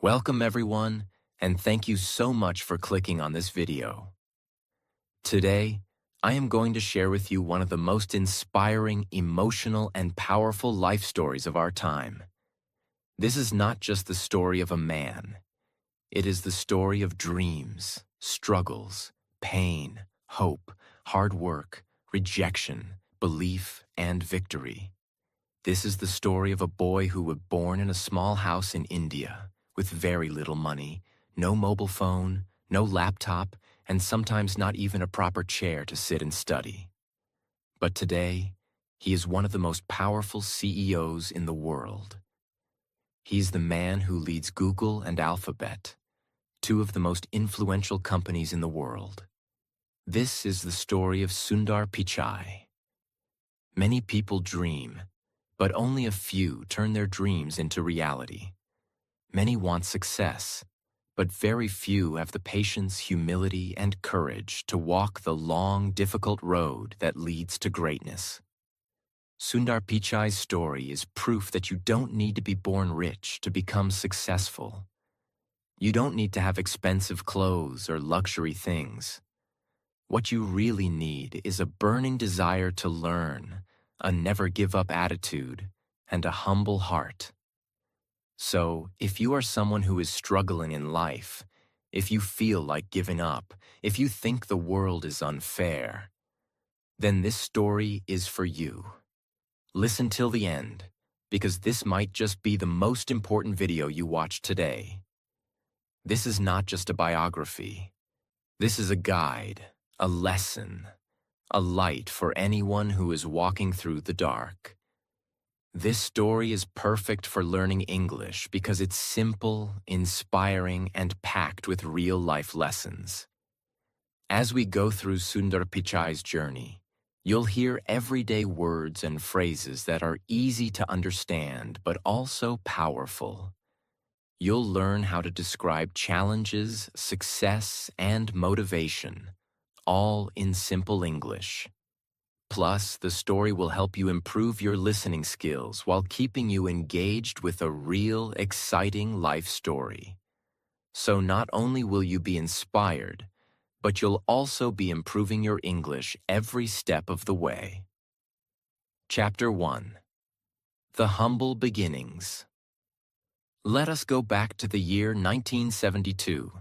Welcome everyone, and thank you so much for clicking on this video. Today, I am going to share with you one of the most inspiring, emotional, and powerful life stories of our time. This is not just the story of a man. It is the story of dreams, struggles, pain, hope, hard work, rejection, belief, and victory. This is the story of a boy who was born in a small house in India, with very little money, no mobile phone, no laptop, and sometimes not even a proper chair to sit and study. But today, he is one of the most powerful CEOs in the world. He's the man who leads Google and Alphabet, two of the most influential companies in the world. This is the story of Sundar Pichai. Many people dream, but only a few turn their dreams into reality. Many want success, but very few have the patience, humility, and courage to walk the long, difficult road that leads to greatness. Sundar Pichai's story is proof that you don't need to be born rich to become successful. You don't need to have expensive clothes or luxury things. What you really need is a burning desire to learn, a never-give-up attitude, and a humble heart. So, if you are someone who is struggling in life, if you feel like giving up, if you think the world is unfair, then this story is for you. Listen till the end, because this might just be the most important video you watch today. This is not just a biography. This is a guide, a lesson, a light for anyone who is walking through the dark. This story is perfect for learning English because it's simple, inspiring, and packed with real-life lessons. As we go through Sundar Pichai's journey, you'll hear everyday words and phrases that are easy to understand but also powerful. You'll learn how to describe challenges, success, and motivation, all in simple English. Plus, the story will help you improve your listening skills while keeping you engaged with a real, exciting life story. So not only will you be inspired, but you'll also be improving your English every step of the way. Chapter 1. The Humble Beginnings. Let us go back to the year 1972,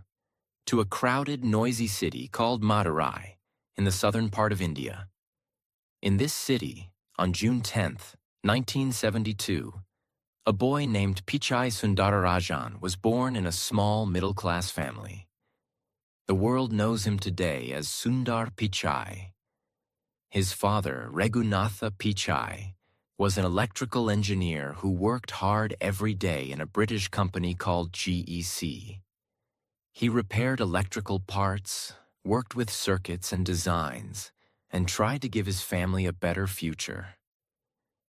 to a crowded, noisy city called Madurai, in the southern part of India. In this city, on June 10th, 1972, a boy named Pichai Sundararajan was born in a small middle-class family. The world knows him today as Sundar Pichai. His father, Raghunatha Pichai, was an electrical engineer who worked hard every day in a British company called GEC. He repaired electrical parts, worked with circuits and designs, and tried to give his family a better future.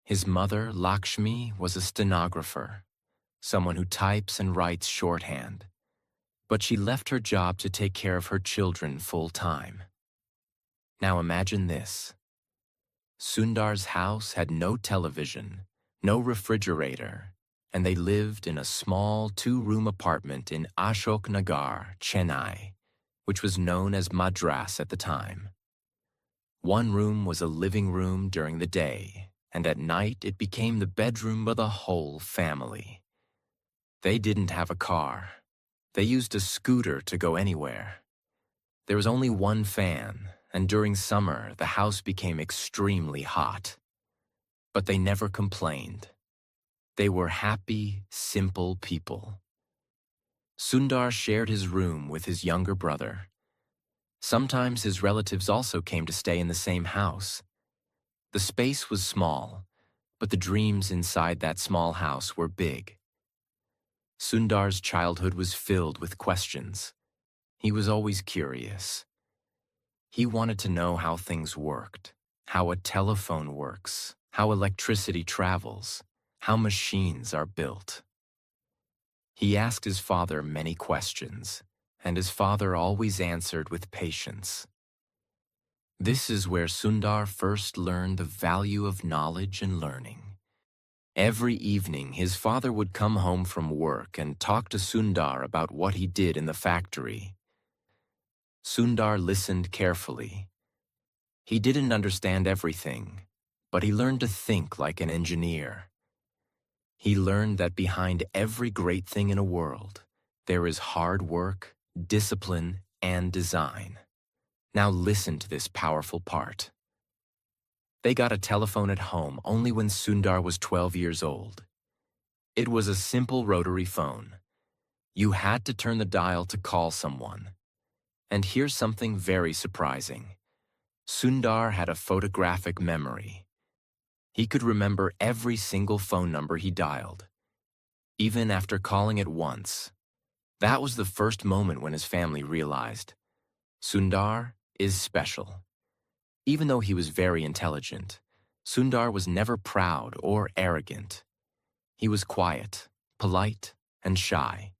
His mother, Lakshmi, was a stenographer, someone who types and writes shorthand, but she left her job to take care of her children full-time. Now imagine this. Sundar's house had no television, no refrigerator, and they lived in a small two-room apartment in Ashok Nagar, Chennai, which was known as Madras at the time. One room was a living room during the day, and at night it became the bedroom of the whole family. They didn't have a car. They used a scooter to go anywhere. There was only one fan, and during summer the house became extremely hot. But they never complained. They were happy, simple people. Sundar shared his room with his younger brother. Sometimes his relatives also came to stay in the same house. The space was small, but the dreams inside that small house were big. Sundar's childhood was filled with questions. He was always curious. He wanted to know how things worked, how a telephone works, how electricity travels, how machines are built. He asked his father many questions, and his father always answered with patience. This is where Sundar first learned the value of knowledge and learning. Every evening, his father would come home from work and talk to Sundar about what he did in the factory. Sundar listened carefully. He didn't understand everything, but he learned to think like an engineer. He learned that behind every great thing in a world, there is hard work, discipline, and design. Now listen to this powerful part. They got a telephone at home only when Sundar was 12 years old. It was a simple rotary phone. You had to turn the dial to call someone. And here's something very surprising. Sundar had a photographic memory. He could remember every single phone number he dialed, even after calling it once. That was the first moment when his family realized Sundar is special. Even though he was very intelligent, Sundar was never proud or arrogant. He was quiet, polite, and shy.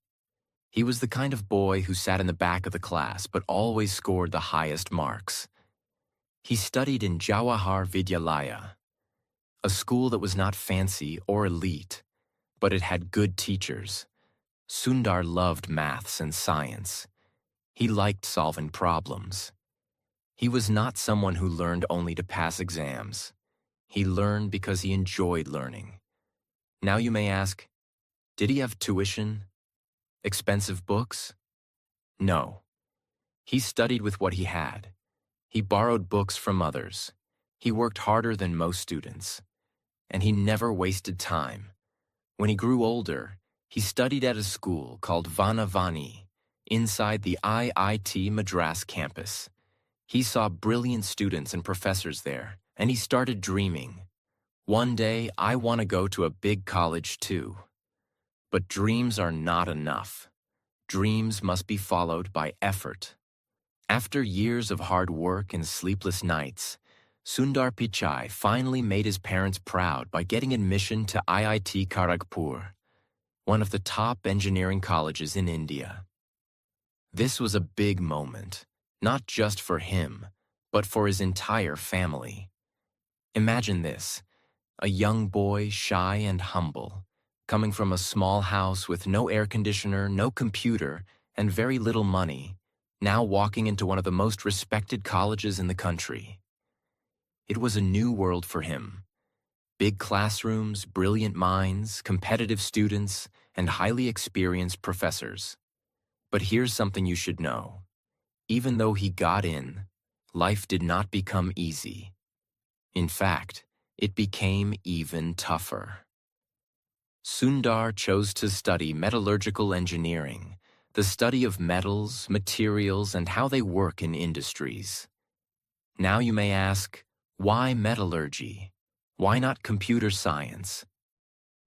He was the kind of boy who sat in the back of the class but always scored the highest marks. He studied in Jawahar Vidyalaya, a school that was not fancy or elite, but it had good teachers. Sundar loved maths and science. He liked solving problems. He was not someone who learned only to pass exams. He learned because he enjoyed learning. Now you may ask, did he have tuition? Expensive books? No. He studied with what he had. He borrowed books from others. He worked harder than most students. And he never wasted time. When he grew older, he studied at a school called Vanavani, inside the IIT Madras campus. He saw brilliant students and professors there, and he started dreaming. One day, I want to go to a big college too. But dreams are not enough. Dreams must be followed by effort. After years of hard work and sleepless nights, Sundar Pichai finally made his parents proud by getting admission to IIT Kharagpur, one of the top engineering colleges in India. This was a big moment, not just for him, but for his entire family. Imagine this, a young boy, shy and humble, coming from a small house with no air conditioner, no computer, and very little money, now walking into one of the most respected colleges in the country. It was a new world for him. Big classrooms, brilliant minds, competitive students, and highly experienced professors. But here's something you should know. Even though he got in, life did not become easy. In fact, it became even tougher. Sundar chose to study metallurgical engineering, the study of metals, materials, and how they work in industries. Now you may ask, why metallurgy? Why not computer science?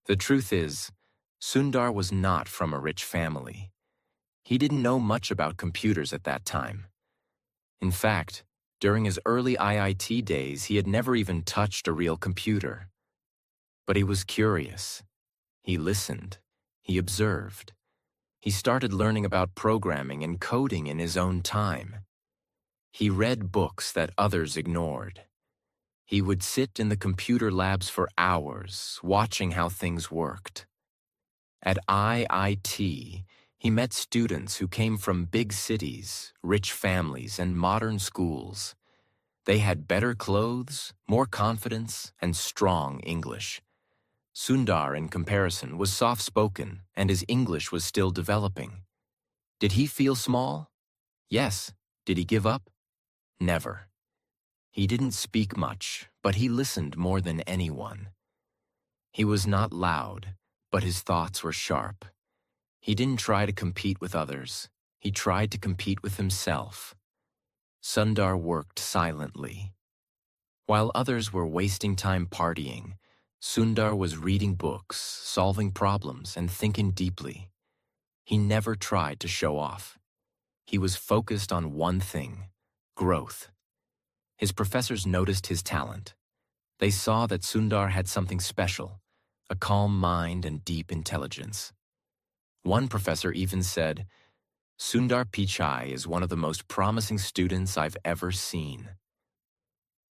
The truth is, Sundar was not from a rich family. He didn't know much about computers at that time. In fact, during his early IIT days, he had never even touched a real computer. But he was curious. He listened. He observed. He started learning about programming and coding in his own time. He read books that others ignored. He would sit in the computer labs for hours, watching how things worked. At IIT, he met students who came from big cities, rich families, and modern schools. They had better clothes, more confidence, and strong English. Sundar, in comparison, was soft-spoken, and his English was still developing. Did he feel small? Yes. Did he give up? Never. He didn't speak much, but he listened more than anyone. He was not loud, but his thoughts were sharp. He didn't try to compete with others. He tried to compete with himself. Sundar worked silently. While others were wasting time partying, Sundar was reading books, solving problems, and thinking deeply. He never tried to show off. He was focused on one thing: growth. His professors noticed his talent. They saw that Sundar had something special, a calm mind and deep intelligence. One professor even said, "Sundar Pichai is one of the most promising students I've ever seen."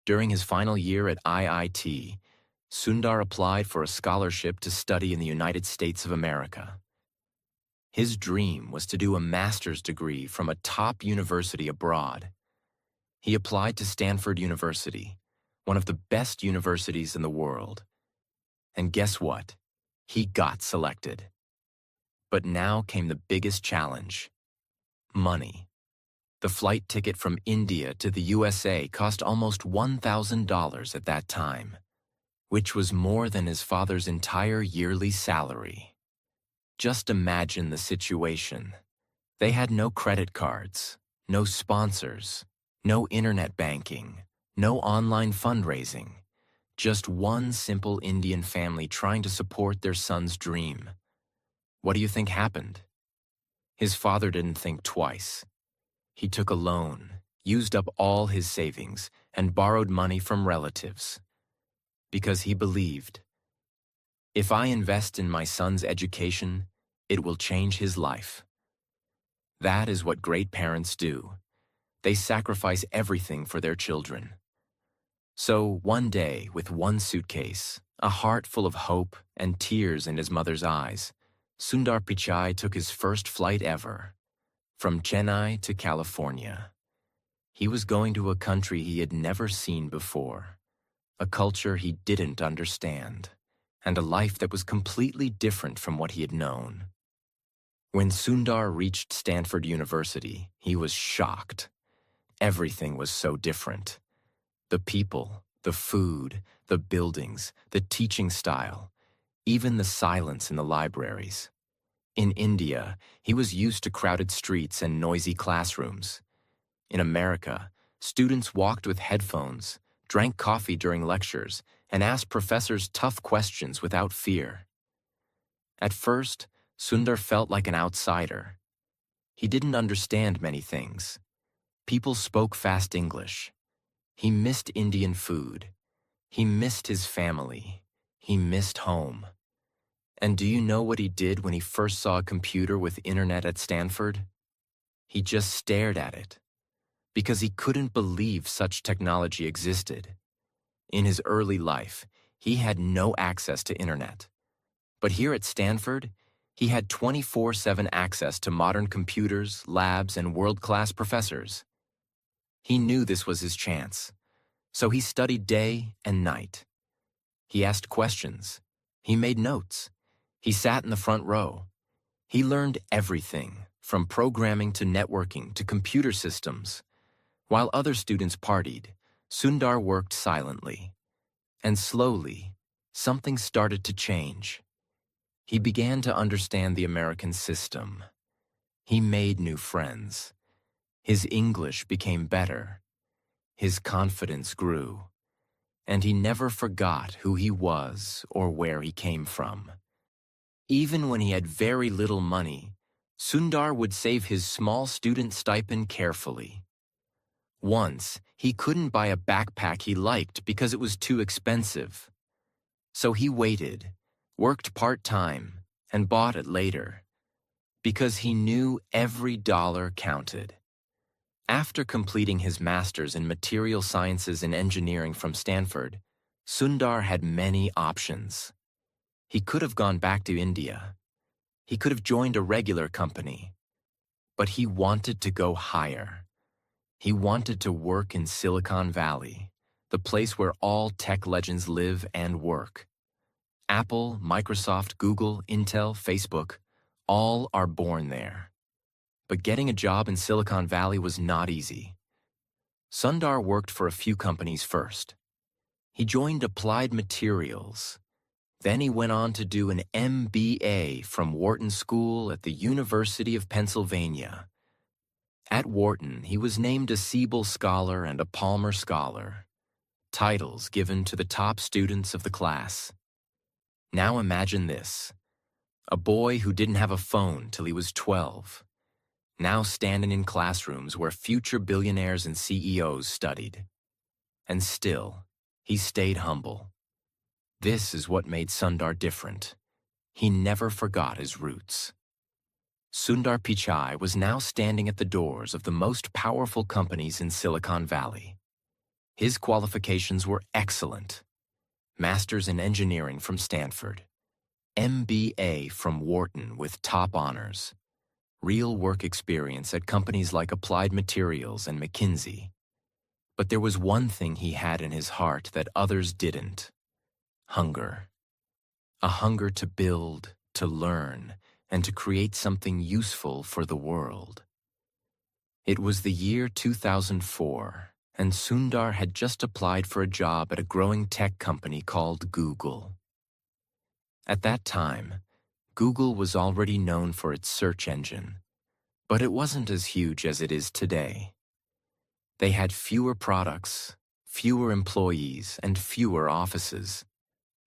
During his final year at IIT, Sundar applied for a scholarship to study in the United States of America. His dream was to do a master's degree from a top university abroad. He applied to Stanford University, one of the best universities in the world. And guess what? He got selected. But now came the biggest challenge: money. The flight ticket from India to the USA cost almost $1,000 at that time, which was more than his father's entire yearly salary. Just imagine the situation. They had no credit cards, no sponsors, no internet banking, no online fundraising. Just one simple Indian family trying to support their son's dream. What do you think happened? His father didn't think twice. He took a loan, used up all his savings, and borrowed money from relatives. Because he believed, if I invest in my son's education, it will change his life. That is what great parents do. They sacrifice everything for their children. So one day, with one suitcase, a heart full of hope and tears in his mother's eyes, Sundar Pichai took his first flight ever, from Chennai to California. He was going to a country he had never seen before, a culture he didn't understand, and a life that was completely different from what he had known. When Sundar reached Stanford University, he was shocked. Everything was so different. The people, the food, the buildings, the teaching style, even the silence in the libraries. In India, he was used to crowded streets and noisy classrooms. In America, students walked with headphones, drank coffee during lectures, and asked professors tough questions without fear. At first, Sundar felt like an outsider. He didn't understand many things. People spoke fast English. He missed Indian food. He missed his family. He missed home. And do you know what he did when he first saw a computer with internet at Stanford? He just stared at it, because he couldn't believe such technology existed. In his early life, he had no access to internet. But here at Stanford, he had 24/7 access to modern computers, labs, and world-class professors. He knew this was his chance, so he studied day and night. He asked questions. He made notes. He sat in the front row. He learned everything, from programming to networking to computer systems. While other students partied, Sundar worked silently. And slowly, something started to change. He began to understand the American system. He made new friends. His English became better. His confidence grew. And he never forgot who he was or where he came from. Even when he had very little money, Sundar would save his small student stipend carefully. Once, he couldn't buy a backpack he liked because it was too expensive. So he waited, worked part-time, and bought it later, because he knew every dollar counted. After completing his master's in material sciences and engineering from Stanford, Sundar had many options. He could have gone back to India. He could have joined a regular company. But he wanted to go higher. He wanted to work in Silicon Valley, the place where all tech legends live and work. Apple, Microsoft, Google, Intel, Facebook, all are born there. But getting a job in Silicon Valley was not easy. Sundar worked for a few companies first. He joined Applied Materials. Then he went on to do an MBA from Wharton School at the University of Pennsylvania. At Wharton, he was named a Siebel Scholar and a Palmer Scholar, titles given to the top students of the class. Now imagine this: a boy who didn't have a phone till he was 12, now standing in classrooms where future billionaires and CEOs studied. And still, he stayed humble. This is what made Sundar different. He never forgot his roots. Sundar Pichai was now standing at the doors of the most powerful companies in Silicon Valley. His qualifications were excellent. Master's in Engineering from Stanford, MBA from Wharton with top honors, real work experience at companies like Applied Materials and McKinsey. But there was one thing he had in his heart that others didn't: hunger. A hunger to build, to learn, and to create something useful for the world. It was the year 2004, and Sundar had just applied for a job at a growing tech company called Google. At that time, Google was already known for its search engine, but it wasn't as huge as it is today. They had fewer products, fewer employees, and fewer offices.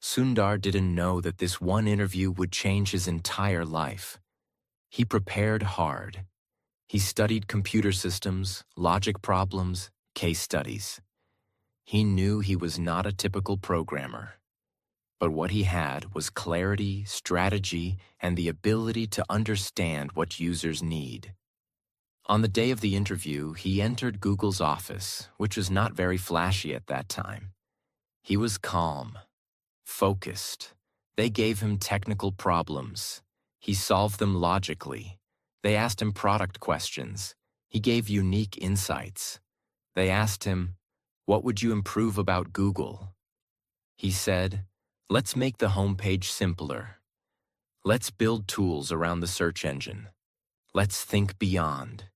Sundar didn't know that this one interview would change his entire life. He prepared hard. He studied computer systems, logic problems, case studies. He knew he was not a typical programmer. But what he had was clarity, strategy, and the ability to understand what users need. On the day of the interview, he entered Google's office, which was not very flashy at that time. He was calm, focused. They gave him technical problems. He solved them logically. They asked him product questions. He gave unique insights. They asked him, "What would you improve about Google?" He said, "Let's make the homepage simpler. Let's build tools around the search engine. Let's think beyond."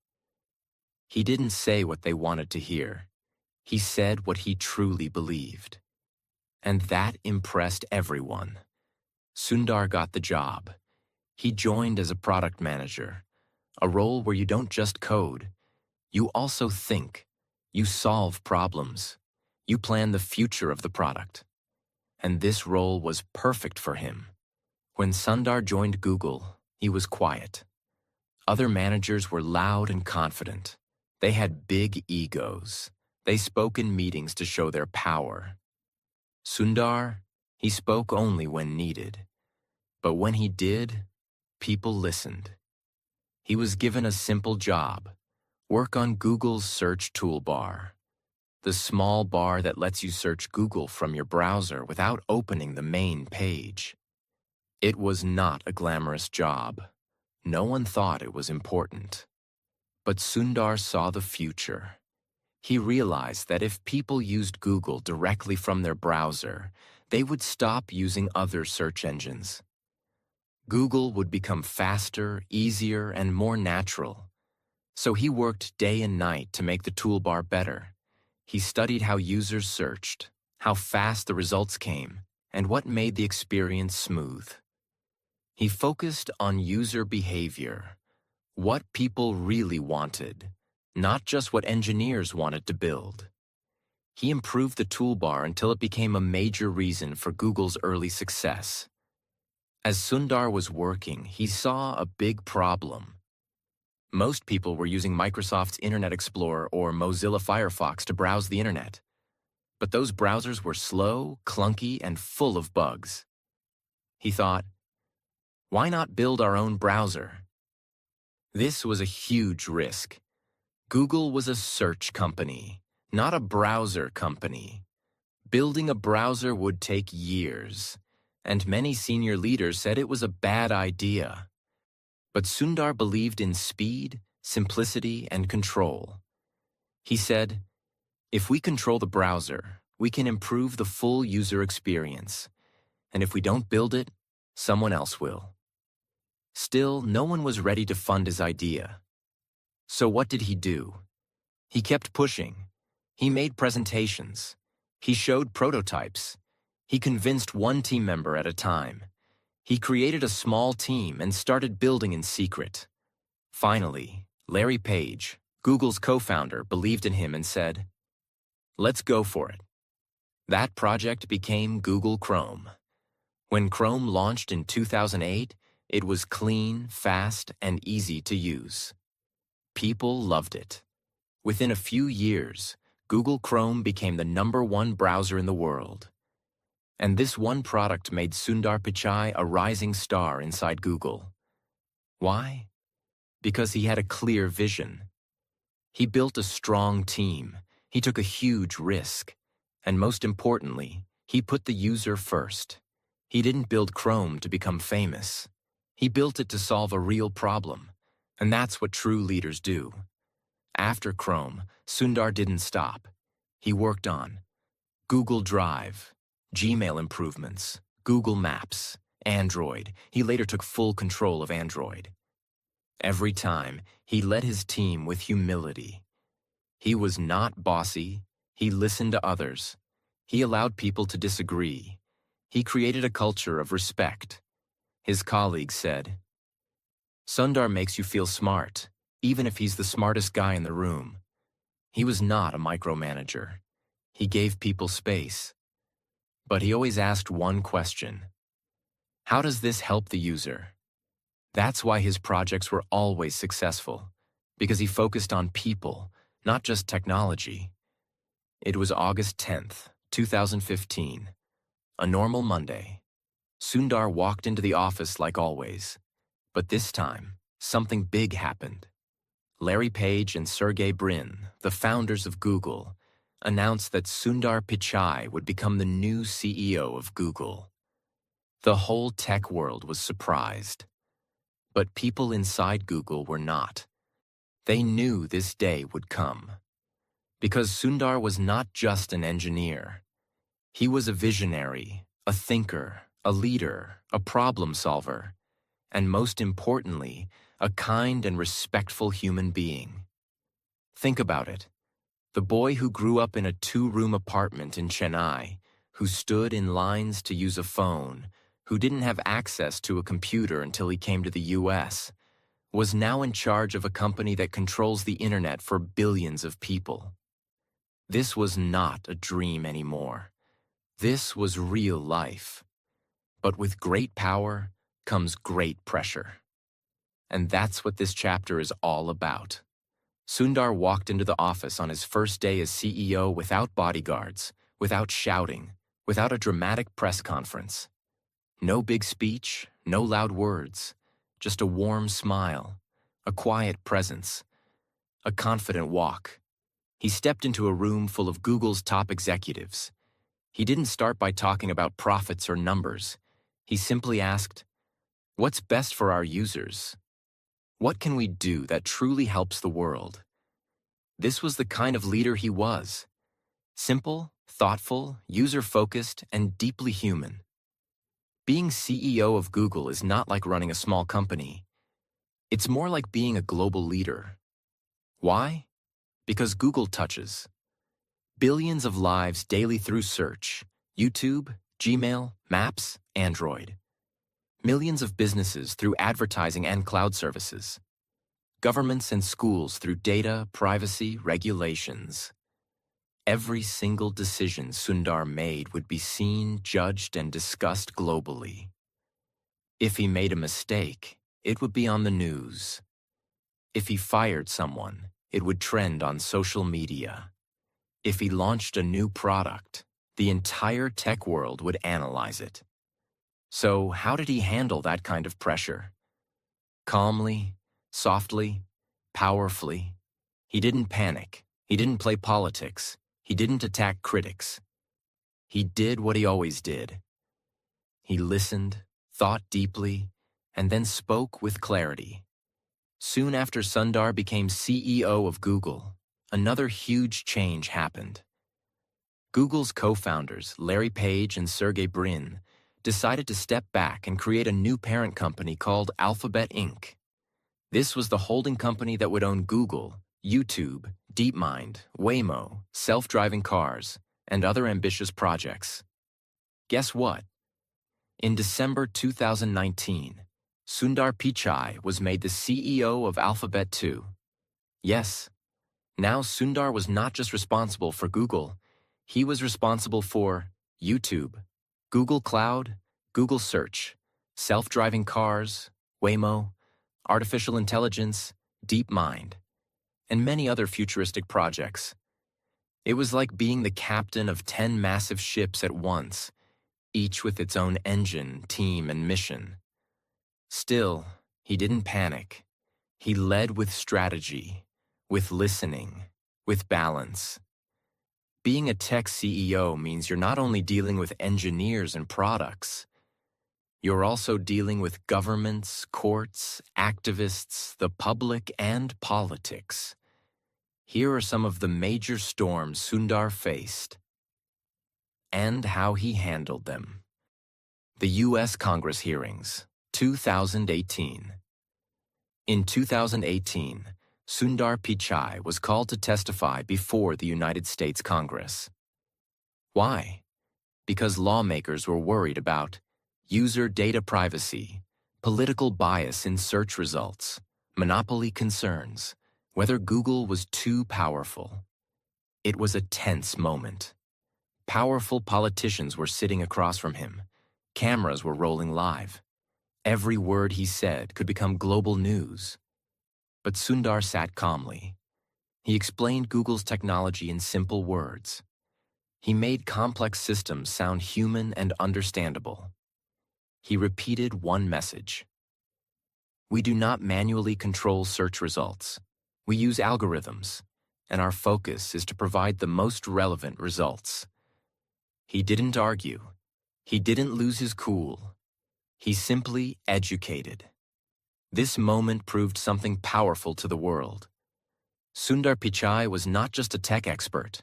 He didn't say what they wanted to hear. He said what he truly believed. And that impressed everyone. Sundar got the job. He joined as a product manager, a role where you don't just code. You also think. You solve problems. You plan the future of the product. And this role was perfect for him. When Sundar joined Google, he was quiet. Other managers were loud and confident. They had big egos. They spoke in meetings to show their power. Sundar, he spoke only when needed. But when he did, people listened. He was given a simple job: work on Google's Search Toolbar, the small bar that lets you search Google from your browser without opening the main page. It was not a glamorous job. No one thought it was important. But Sundar saw the future. He realized that if people used Google directly from their browser, they would stop using other search engines. Google would become faster, easier, and more natural. So he worked day and night to make the toolbar better. He studied how users searched, how fast the results came, and what made the experience smooth. He focused on user behavior, what people really wanted, not just what engineers wanted to build. He improved the toolbar until it became a major reason for Google's early success. As Sundar was working, he saw a big problem. Most people were using Microsoft's Internet Explorer or Mozilla Firefox to browse the internet. But those browsers were slow, clunky, and full of bugs. He thought, why not build our own browser? This was a huge risk. Google was a search company, not a browser company. Building a browser would take years, and many senior leaders said it was a bad idea. But Sundar believed in speed, simplicity, and control. He said, if we control the browser, we can improve the full user experience. And if we don't build it, someone else will. Still, no one was ready to fund his idea. So what did he do? He kept pushing. He made presentations. He showed prototypes. He convinced one team member at a time. He created a small team and started building in secret. Finally, Larry Page, Google's co-founder, believed in him and said, let's go for it. That project became Google Chrome. When Chrome launched in 2008, it was clean, fast, and easy to use. People loved it. Within a few years, Google Chrome became the #1 browser in the world. And this one product made Sundar Pichai a rising star inside Google. Why? Because he had a clear vision. He built a strong team. He took a huge risk. And most importantly, He put the user first. He didn't build Chrome to become famous. He built it to solve a real problem. And that's what true leaders do. After Chrome, Sundar didn't stop. He worked on Google Drive, Gmail improvements, Google Maps, Android. He later took full control of Android. Every time, he led his team with humility. He was not bossy. He listened to others. He allowed people to disagree. He created a culture of respect. His colleagues said, "Sundar makes you feel smart, even if he's the smartest guy in the room." He was not a micromanager. He gave people space. But he always asked one question: how does this help the user? That's why his projects were always successful, because he focused on people, not just technology. It was August 10th, 2015, a normal Monday. Sundar walked into the office like always. But this time, something big happened. Larry Page and Sergey Brin, the founders of Google, announced that Sundar Pichai would become the new CEO of Google. The whole tech world was surprised. But people inside Google were not. They knew this day would come. Because Sundar was not just an engineer. He was a visionary, a thinker, a leader, a problem solver, and most importantly, a kind and respectful human being. Think about it. The boy who grew up in a 2-room apartment in Chennai, who stood in lines to use a phone, who didn't have access to a computer until he came to the US, was now in charge of a company that controls the internet for billions of people. This was not a dream anymore. This was real life. But with great power comes great pressure. And that's what this chapter is all about. Sundar walked into the office on his first day as CEO without bodyguards, without shouting, without a dramatic press conference. No big speech, no loud words, just a warm smile, a quiet presence, a confident walk. He stepped into a room full of Google's top executives. He didn't start by talking about profits or numbers. He simply asked, "What's best for our users? What can we do that truly helps the world?" This was the kind of leader he was. Simple, thoughtful, user-focused, and deeply human. Being CEO of Google is not like running a small company. It's more like being a global leader. Why? Because Google touches billions of lives daily through search, YouTube, Gmail, Maps, Android. Millions of businesses through advertising and cloud services. Governments and schools through data, privacy, regulations. Every single decision Sundar made would be seen, judged, and discussed globally. If he made a mistake, it would be on the news. If he fired someone, it would trend on social media. If he launched a new product, the entire tech world would analyze it. So how did he handle that kind of pressure? Calmly, softly, powerfully. He didn't panic. He didn't play politics. He didn't attack critics. He did what he always did. He listened, thought deeply, and then spoke with clarity. Soon after Sundar became CEO of Google, another huge change happened. Google's co-founders, Larry Page and Sergey Brin, decided to step back and create a new parent company called Alphabet Inc. This was the holding company that would own Google, YouTube, DeepMind, Waymo, self-driving cars, and other ambitious projects. Guess what? In December 2019, Sundar Pichai was made the CEO of Alphabet too. Yes, now Sundar was not just responsible for Google, he was responsible for YouTube, Google Cloud, Google Search, self-driving cars, Waymo, artificial intelligence, DeepMind, and many other futuristic projects. It was like being the captain of 10 massive ships at once, each with its own engine, team, and mission. Still, he didn't panic. He led with strategy, with listening, with balance. Being a tech CEO means you're not only dealing with engineers and products, you're also dealing with governments, courts, activists, the public, and politics. Here are some of the major storms Sundar faced and how he handled them. The U.S. Congress hearings, 2018. In 2018, Sundar Pichai was called to testify before the United States Congress. Why? Because lawmakers were worried about user data privacy, political bias in search results, monopoly concerns, whether Google was too powerful. It was a tense moment. Powerful politicians were sitting across from him. Cameras were rolling live. Every word he said could become global news. But Sundar sat calmly. He explained Google's technology in simple words. He made complex systems sound human and understandable. He repeated one message. We do not manually control search results. We use algorithms, and our focus is to provide the most relevant results. He didn't argue. He didn't lose his cool. He simply educated. This moment proved something powerful to the world. Sundar Pichai was not just a tech expert.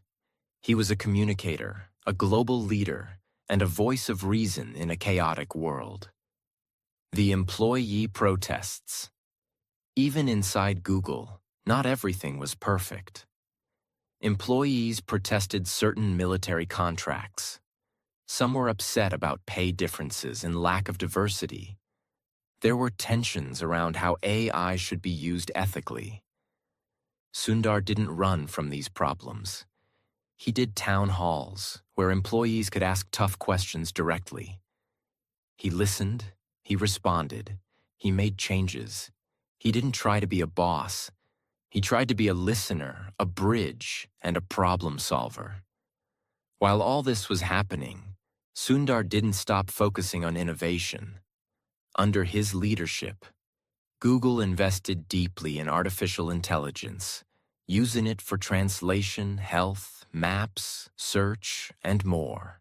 He was a communicator, a global leader, and a voice of reason in a chaotic world. The employee protests. Even inside Google, not everything was perfect. Employees protested certain military contracts. Some were upset about pay differences and lack of diversity. There were tensions around how AI should be used ethically. Sundar didn't run from these problems. He did town halls, where employees could ask tough questions directly. He listened, he responded, he made changes. He didn't try to be a boss. He tried to be a listener, a bridge, and a problem solver. While all this was happening, Sundar didn't stop focusing on innovation. Under his leadership, Google invested deeply in artificial intelligence, using it for translation, health, maps, search, and more.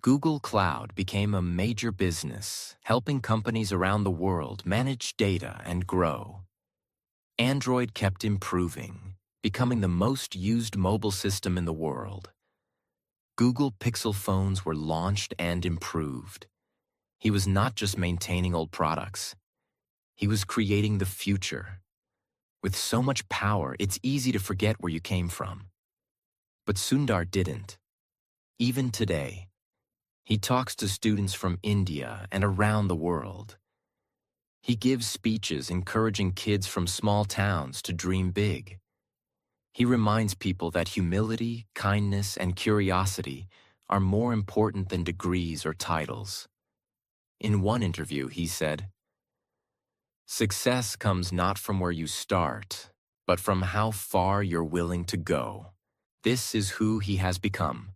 Google Cloud became a major business, helping companies around the world manage data and grow. Android kept improving, becoming the most used mobile system in the world. Google Pixel phones were launched and improved. He was not just maintaining old products. He was creating the future. With so much power, it's easy to forget where you came from. But Sundar didn't. Even today, he talks to students from India and around the world. He gives speeches encouraging kids from small towns to dream big. He reminds people that humility, kindness, and curiosity are more important than degrees or titles. In one interview, he said, "Success comes not from where you start, but from how far you're willing to go." This is who he has become.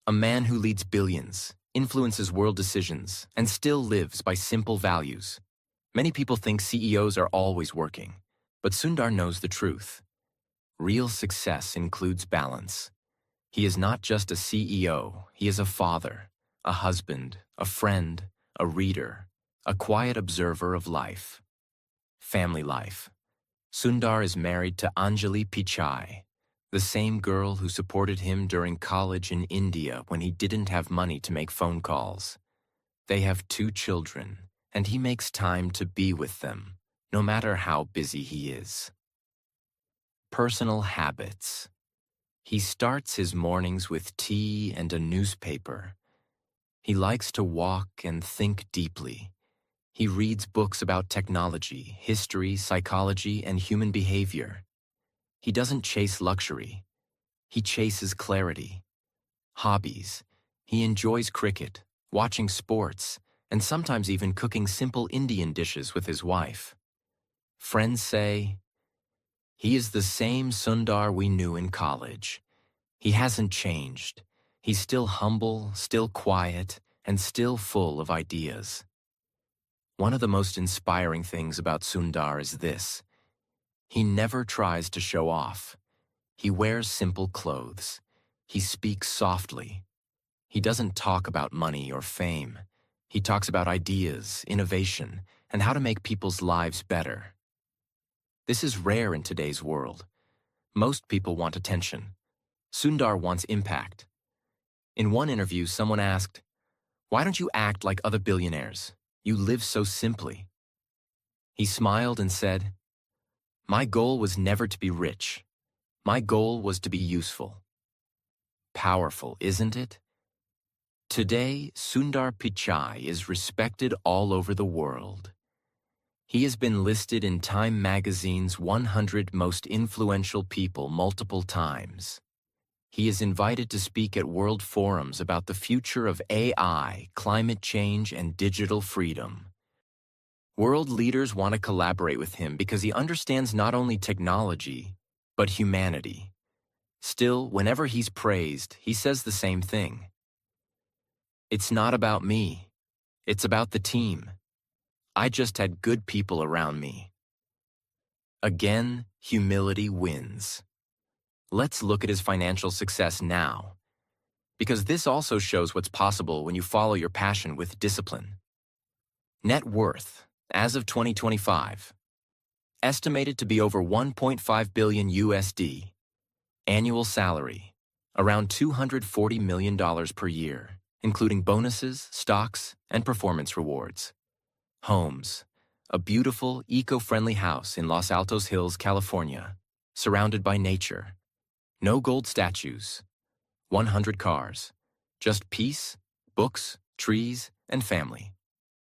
A man who leads billions, influences world decisions, and still lives by simple values. Many people think CEOs are always working, but Sundar knows the truth. Real success includes balance. He is not just a CEO, he is a father, a husband, a friend, a reader, a quiet observer of life. Family life. Sundar is married to Anjali Pichai, the same girl who supported him during college in India when he didn't have money to make phone calls. They have 2 children, and he makes time to be with them, no matter how busy he is. Personal habits. He starts his mornings with tea and a newspaper. He likes to walk and think deeply. He reads books about technology, history, psychology, and human behavior. He doesn't chase luxury. He chases clarity. Hobbies. He enjoys cricket, watching sports, and sometimes even cooking simple Indian dishes with his wife. Friends say, "He is the same Sundar we knew in college. He hasn't changed. He's still humble, still quiet, and still full of ideas." One of the most inspiring things about Sundar is this. He never tries to show off. He wears simple clothes. He speaks softly. He doesn't talk about money or fame. He talks about ideas, innovation, and how to make people's lives better. This is rare in today's world. Most people want attention. Sundar wants impact. In one interview, someone asked, "Why don't you act like other billionaires? You live so simply." He smiled and said, "My goal was never to be rich. My goal was to be useful." Powerful, isn't it? Today, Sundar Pichai is respected all over the world. He has been listed in Time magazine's 100 most influential people multiple times. He is invited to speak at world forums about the future of AI, climate change, and digital freedom. World leaders want to collaborate with him because he understands not only technology, but humanity. Still, whenever he's praised, he says the same thing. "It's not about me. It's about the team. I just had good people around me." Again, humility wins. Let's look at his financial success now, because this also shows what's possible when you follow your passion with discipline. Net worth, as of 2025, estimated to be over 1.5 billion USD. Annual salary, around $240 million per year, including bonuses, stocks, and performance rewards. Homes, a beautiful, eco-friendly house in Los Altos Hills, California, surrounded by nature. No gold statues, 100 cars, just peace, books, trees, and family.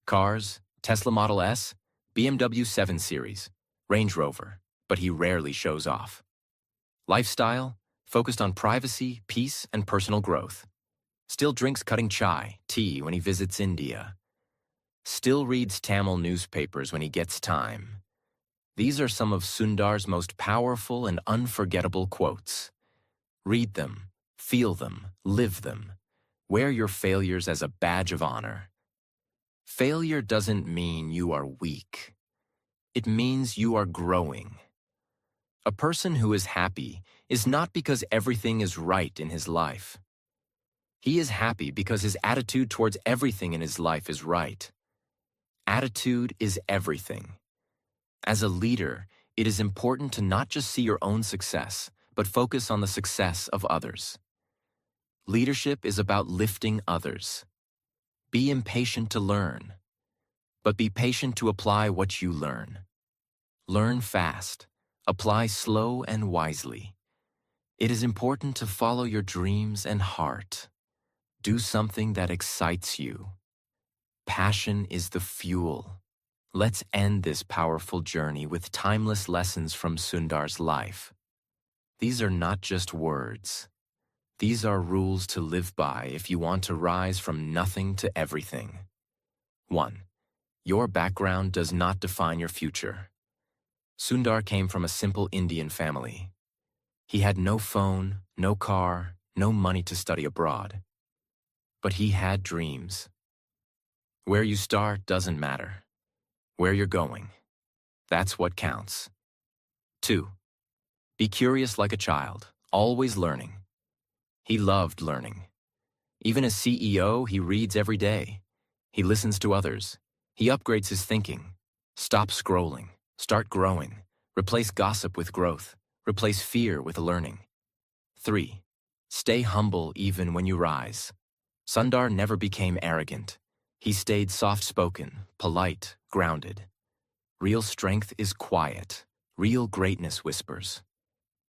Cars, Tesla Model S, BMW 7 Series, Range Rover, but he rarely shows off. Lifestyle, focused on privacy, peace, and personal growth. Still drinks cutting chai, tea when he visits India. Still reads Tamil newspapers when he gets time. These are some of Sundar's most powerful and unforgettable quotes. Read them, feel them, live them. Wear your failures as a badge of honor. Failure doesn't mean you are weak. It means you are growing. A person who is happy is not because everything is right in his life. He is happy because his attitude towards everything in his life is right. Attitude is everything. As a leader, it is important to not just see your own success, but focus on the success of others. Leadership is about lifting others. Be impatient to learn, but be patient to apply what you learn. Learn fast. Apply slow and wisely. It is important to follow your dreams and heart. Do something that excites you. Passion is the fuel. Let's end this powerful journey with timeless lessons from Sundar's life. These are not just words. These are rules to live by if you want to rise from nothing to everything. 1. Your background does not define your future. Sundar came from a simple Indian family. He had no phone, no car, no money to study abroad. But he had dreams. Where you start doesn't matter. Where you're going, that's what counts. 2. Be curious like a child, always learning. He loved learning. Even as CEO, he reads every day. He listens to others. He upgrades his thinking. Stop scrolling. Start growing. Replace gossip with growth. Replace fear with learning. 3. Stay humble even when you rise. Sundar never became arrogant. He stayed soft-spoken, polite, grounded. Real strength is quiet. Real greatness whispers.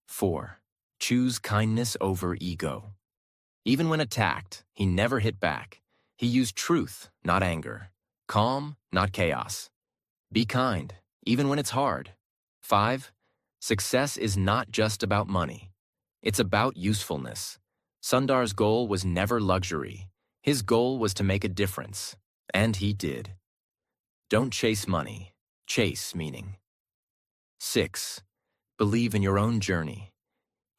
4. Choose kindness over ego. Even when attacked, he never hit back. He used truth, not anger. Calm, not chaos. Be kind, even when it's hard. 5. Success is not just about money. It's about usefulness. Sundar's goal was never luxury. His goal was to make a difference, and he did. Don't chase money. Chase meaning. 6. Believe in your own journey.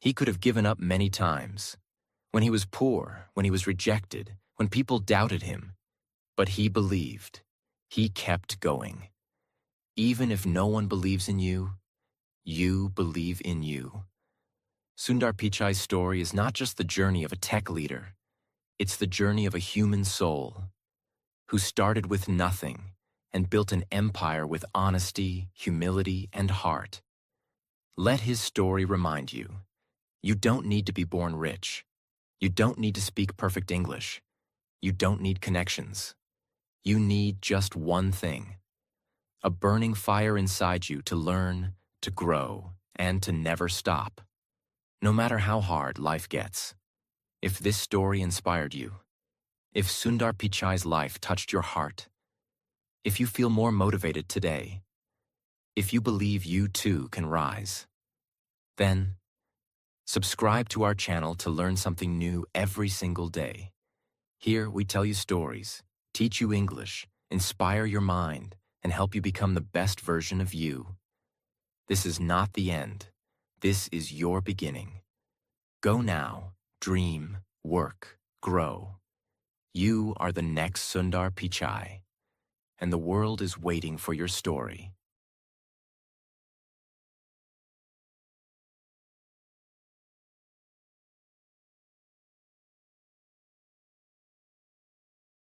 He could have given up many times. When he was poor, when he was rejected, when people doubted him. But he believed. He kept going. Even if no one believes in you, you believe in you. Sundar Pichai's story is not just the journey of a tech leader, it's the journey of a human soul who started with nothing and built an empire with honesty, humility, and heart. Let his story remind you, you don't need to be born rich. You don't need to speak perfect English. You don't need connections. You need just one thing: a burning fire inside you to learn, to grow, and to never stop. No matter how hard life gets. If this story inspired you, if Sundar Pichai's life touched your heart, if you feel more motivated today, if you believe you too can rise, then subscribe to our channel to learn something new every single day. Here we tell you stories, teach you English, inspire your mind, and help you become the best version of you. This is not the end. This is your beginning. Go now, dream, work, grow. You are the next Sundar Pichai, and the world is waiting for your story.